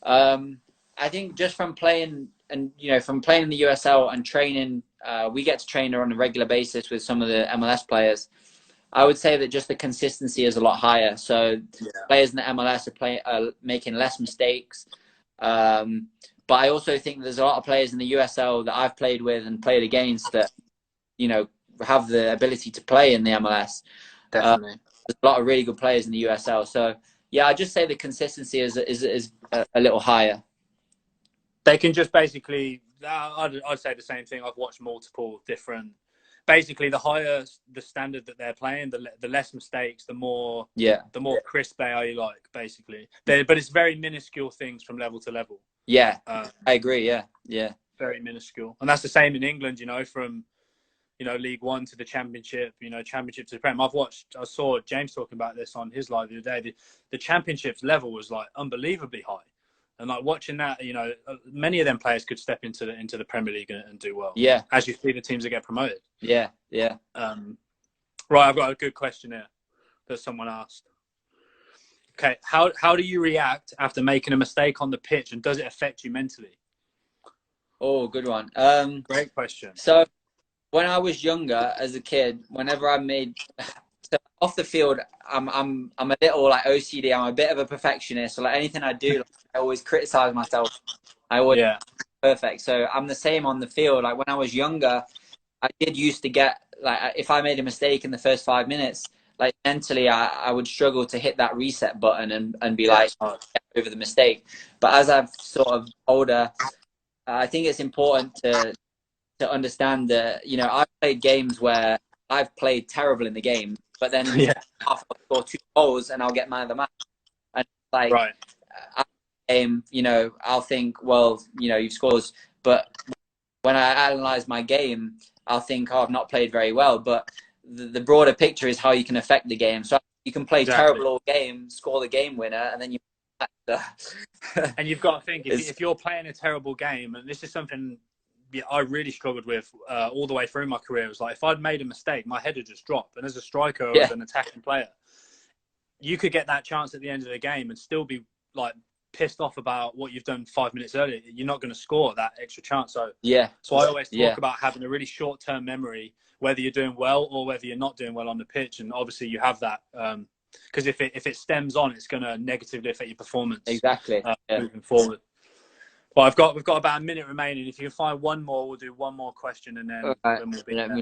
I think just from playing and, from playing in the USL and training, we get to train on a regular basis with some of the MLS players. I would say that just the consistency is a lot higher. So players in the MLS are making less mistakes. But I also think there's a lot of players in the USL that I've played with and played against that, have the ability to play in the MLS. Definitely. There's a lot of really good players in the USL. So, yeah, I just say the consistency is a little higher. They can just basically, I'd say the same thing. I've watched multiple different, basically the higher the standard that they're playing, the less mistakes, the more crisp they are, basically. But it's very minuscule things from level to level. Yeah, I agree. Yeah. Very minuscule. And that's the same in England, from, League One to the Championship, Championship to the Prem. I saw James talking about this on his live the other day. The Championship's level was like unbelievably high. And like watching that, many of them players could step into the Premier League and do well. Yeah. As you see the teams that get promoted. Yeah. Right, I've got a good question here that someone asked. Okay, how do you react after making a mistake on the pitch, and does it affect you mentally? Oh, good one. Great question. So when I was younger as a kid, whenever I made off the field, I'm a little like OCD. I'm a bit of a perfectionist. So like anything I do, I always criticize myself. I always perfect. So I'm the same on the field. Like when I was younger, I did used to get like if I made a mistake in the first 5 minutes, like mentally I would struggle to hit that reset button and be like get over the mistake. But as I've sort of older, I think it's important to understand that I've played games where I've played terrible in the game, but then I'll score 2 goals and I'll get man of the match. And like I'll think, well, you've scored, but when I analyze my game, I'll think, oh, I've not played very well. But the broader picture is how you can affect the game. So you can play terrible all game, score the game winner, and then you. And you've got to think if you're playing a terrible game, and this is something I really struggled with all the way through my career. It was like if I'd made a mistake, my head would just drop. And as a striker or as an attacking player, you could get that chance at the end of the game and still be like pissed off about what you've done 5 minutes earlier. You're not going to score that extra chance. So so I always talk about having a really short-term memory, whether you're doing well or whether you're not doing well on the pitch. And obviously you have that because if it stems on, it's going to negatively affect your performance. Exactly. Moving forward. Well, we've got about a minute remaining. If you can find one more, we'll do one more question and then, then we'll be there.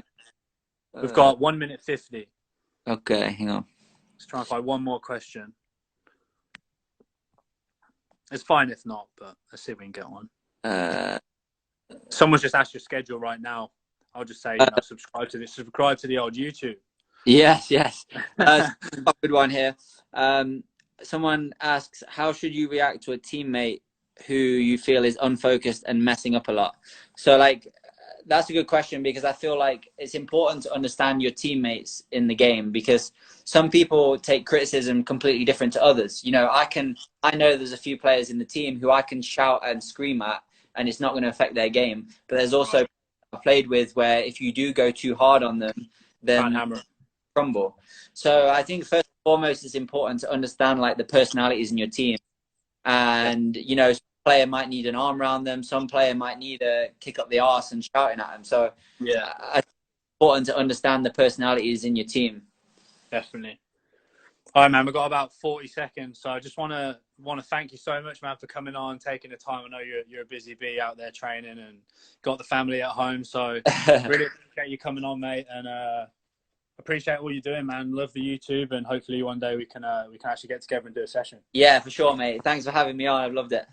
We've got 1 minute 50. Okay, hang on. Let's try and find one more question. It's fine if not, but let's see if we can get one. Someone's just asked your schedule right now. I'll just say, subscribe to the old YouTube. Yes. A good one here. Someone asks, how should you react to a teammate who you feel is unfocused and messing up a lot? So like that's a good question, because I feel like it's important to understand your teammates in the game, because some people take criticism completely different to others. I know there's a few players in the team who I can shout and scream at and it's not going to affect their game, but there's also I've played with where if you do go too hard on them, then crumble. So I think first and foremost it's important to understand like the personalities in your team. And, some player might need an arm around them. Some player might need a kick up the arse and shouting at them. So, I think it's important to understand the personalities in your team. Definitely. All right, man. We've got about 40 seconds. So I just want to thank you so much, man, for coming on, taking the time. I know you're a busy bee out there training and got the family at home. So really appreciate you coming on, mate. And appreciate all you're doing, man. Love the YouTube, and hopefully one day we can actually get together and do a session. Yeah, for sure, mate. Thanks for having me on. I've loved it.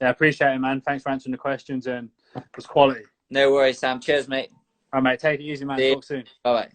Yeah, appreciate it, man. Thanks for answering the questions, and it was quality. No worries, Sam. Cheers, mate. All right, mate. Take it easy, man. Talk soon. Bye-bye.